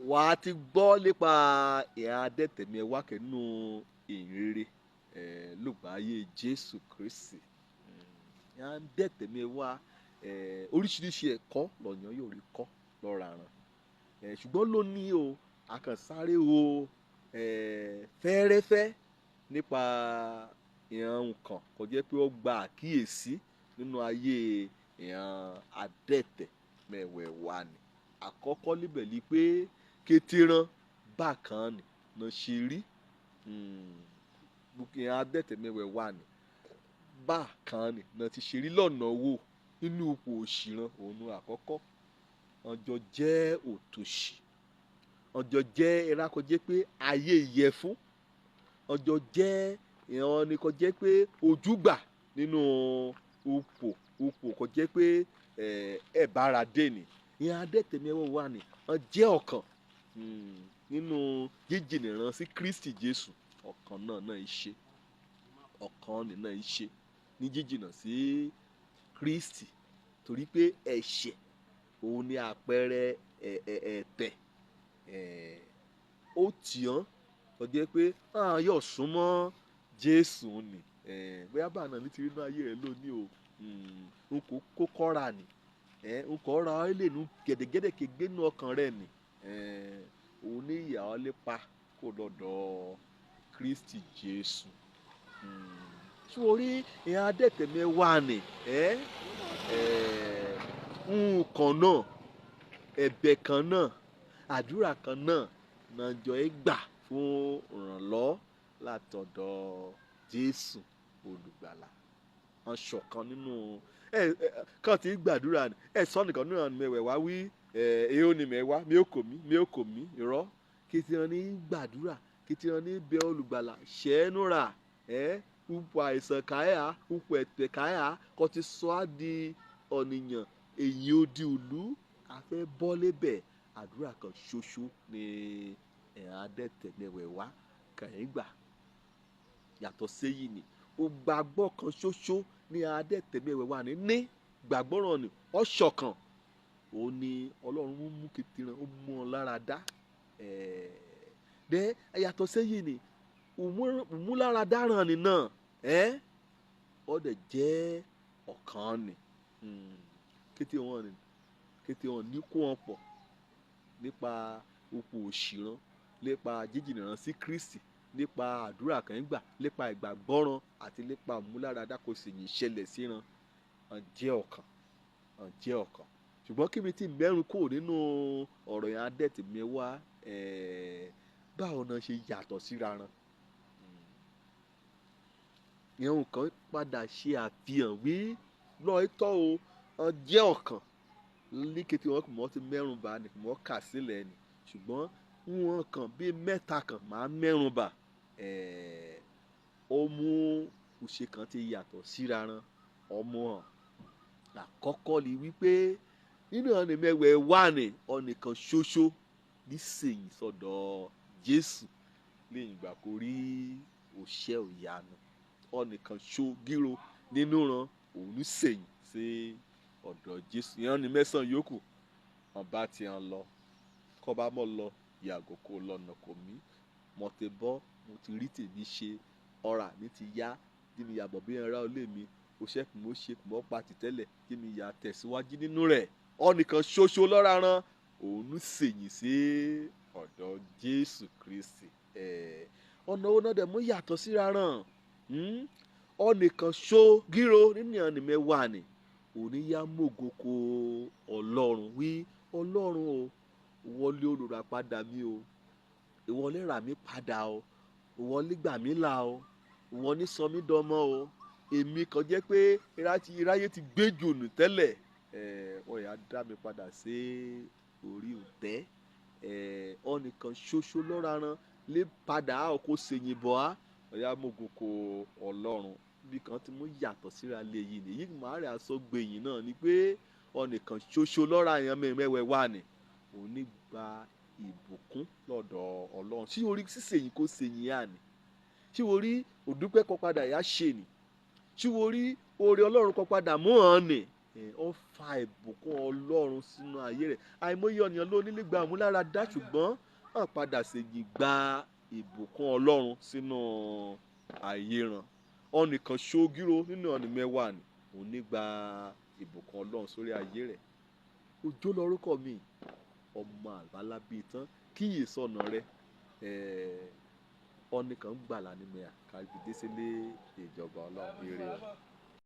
wà á ti gbọ́ nípa ìhà adẹ́tẹ̀mẹ́wàá kẹ́nu ìhìnrere lùgbàáyé Jésù Kristi. Ìhà adẹ́tẹ̀mẹ́wàá oríṣiríṣi ẹ̀kọ́ lọ́yàn yóò rí kọ́ lọ́ra ràn, ṣùgbọ́n lónìí o àkànsáré o fẹ́rẹ́fẹ́ nípa ìhàn nǹkan kò jẹ́ pé ó gba àkíyèsí nínú ayé ìhàn adẹ́tẹ̀mẹ́wàá ni. Àkọ́kọ́ níbẹ̀ ni pé kétéran bákan ni náà ṣe rí, ìhàn adẹ́tẹ̀mẹ́wàá ni bákan ni náà ti ṣe rí lọ́nà wo nínú ipò òṣìràn òun àkọ́kọ́. Ọjọ́ jẹ́ òtòṣì, ọjọ́ jẹ́ ìrákọjẹ́ pé ayé yẹ fún, ọjọ́ jẹ́ ìhàn ni kò jẹ́ pé ojúgbà nínú ipò kò jẹ́ pé ẹ̀ bára dé ni. Ìhàn adẹ́tẹ̀mẹ́wàá ni wọ́n jẹ́ ọ̀kan nínú jíjìnìran sí Kristi Jésù. Ọ̀kan náà ìṣe, ọ̀kan nínú ìṣe ní jíjìnà sí Kristi, torí pé ẹ̀ṣẹ̀ òun ni àpẹẹrẹ ẹ̀tẹ̀. Ó tì ọ́n kò jẹ́ pé yóò súnmọ́ Jésù ni, bóyá bá náà nítorí inú ayé rẹ̀ lónìí o, n kò kọ́ra ni, n kò ra ọ́ lè nu gẹ̀dẹ̀gẹ̀dẹ̀ kégbé nínú ọkàn rẹ̀ ni, òun ní ìyà ọ́ lépa kó lọ́dọ̀ Kristi Jésù. Ṣé o rí ìhàn adẹ́tẹ̀mẹ́wàá ni nǹkan náà, ẹ̀bẹ̀ kan náà, àdúrà kan náà nàjọ ẹ gbà fún ìrànlọ́wọ́ látọ̀dọ̀ Jésù olùgbàlà. Wọ́n ṣọ̀kan nínú kàn tí gbàdúrà ni sọ nìkan nínú àwọn mẹ́wàá wí èyí ni mẹ́wàá mi ò kò mí irọ́ kí tí wọ́n ní gbàdúrà, kí tí wọ́n ní bẹ olùgbàlà ṣẹ́ẹ́núra upò àìsàn káyà, upò ẹ̀tẹ̀ káyà kò ti sọ á di ọ̀nìyàn èyí ó di òlú àfẹ́ bọ́ lébẹ̀. Àdúrà kan ṣoṣo ni ìhàn adẹ́tẹ̀mẹ́wàá kàn ń gbà. Yàtọ̀ séyìí ni ògbàgbọ́ kan ṣoṣo ní ìhàn adẹ́tẹ̀mẹ́wàá ní gbàgbọ́ràn ni ó ṣọ̀kan. Ó ní Ọlọ́run mú kétéran, ó mú wọn lára dá. Yàtọ̀ séyìí ni òmúláradáràn ni náà ó dẹ̀ jẹ́ ọ̀kan ni. Kété wọn ní kó wọn pọ̀ nípa ipò òṣìràn, nípa jíjìnìran sí Kristi, nípa àdúrà kan gbà, nípa ìgbàgbọ́ràn àti nípa òmúláradá kò sì yìn ṣẹlẹ̀ síran. Wọ́n jẹ́ ọ̀kan. Ṣùgbọ́n kí mi ti mẹ́rùn kò nínú ọ̀rọ̀ ìhàn adẹ́tẹ̀mẹ́wàá báwo náà ṣe yàtọ̀ síra ran. Ìhàn kan padà ṣe àfihàn wí lọ́ọ̀tọ́ o wọ́n jẹ́ ọ̀kan ní kété wọn kò mọ̀ ti mẹ́rùn bá ni kò mọ̀ kà sílẹ̀ ni, ṣùgbọ́n wọn kan bíi mẹ́ta kan máa mẹ́rùn bá ó mú òṣè kan ti yàtọ̀ síra ran ọmọ hàn. Àkọ́kọ́ ni wípé nínú ọ̀nà mẹ́wàá ni ọ̀nìkan ṣoṣo nísìnyí sọ́dọ̀ Jésù lẹ́yìn ìgbà kó rí òṣẹ́ òyanu. Ọ̀nìkan ṣo gírò nínú ran òun nísìnyí sí ọ̀dọ̀ Jésù. Ìhàn ni mẹ́sàn-án yòókù wọn bá ti hàn lọ kọ́ bá mọ̀ lọ yàgò kó lọ́nà kò mí mo ti bọ́ mo ti rí tèmi ṣe ọ̀rà mi ti yá kí mi yàbọ̀ bí ẹran olé mi o ṣẹ́kùn mo ṣe kùn mọ́ pa tìtẹ́lẹ̀ kí mi yà tẹ̀síwájú nínú rẹ̀. Ọ̀nìkan ṣoṣo lọ́ra ran òun sèyìn sí ọ̀dọ̀ Jésù Kristi. Ọ̀nà wo náà dẹ̀ mú yàtọ̀ síra ran ọ̀nìkan ṣo gírò nínú ìhàn ni mẹ́wàá ni òní yá mògo ko Ọlọ́run wí Ọlọ́run o ìwọlé olùràpadà mi o, ìwọlé rà mí padà o, ìwọlé gbà mí là o, ìwọlé sọ mí dọmọ o. Èmi kan jẹ́ pé iráyé ti gbé jònù tẹ́lẹ̀, wọ́n yà dá mi padà sí orí òtẹ́. Ọ̀nìkan ṣoṣo lọ́ra ran lè padà kó sèyìn bọ̀ á ọ̀yà mògo ko Ọlọ́run. Bí kan tí mo yàtọ̀ síra lè yìí nìyí màá rẹ̀ aṣọ gbẹ̀yìn náà ni pé ọ̀nìkan ṣoṣo lọ́ra ìhàn mẹ́wàá ni òun ní gba ìbùkún lọ́dọ̀ Ọlọ́run. Tí orí sísèyìn kò sèyìn yá ni, tí orí òdúpẹ́ kan padà yá ṣe ni, tí orí oore Ọlọ́run kan padà mú hàn ni ó fa ìbùkún Ọlọ́run sínú ayé rẹ̀. Àìmọye ènìyàn ló nílé gba àmúláradá ṣùgbọ́n wọ́n padà ṣèjì gba ìbùkún Ọlọ́run sínú ayé wọn. Ọ̀nìkan ṣogiro nínú ọ̀nì mẹ́wàá ni òun ní gba ìbùkún Ọlọ́run sórí ayé rẹ̀. Òjó lórúkọ mi, ọmọ àbálábí tán kíyè sọ̀nà rẹ̀. Ọ̀nìkan gbàlà ní mẹ́à kábídé sílé ìjọba Ọlọ́run ire o.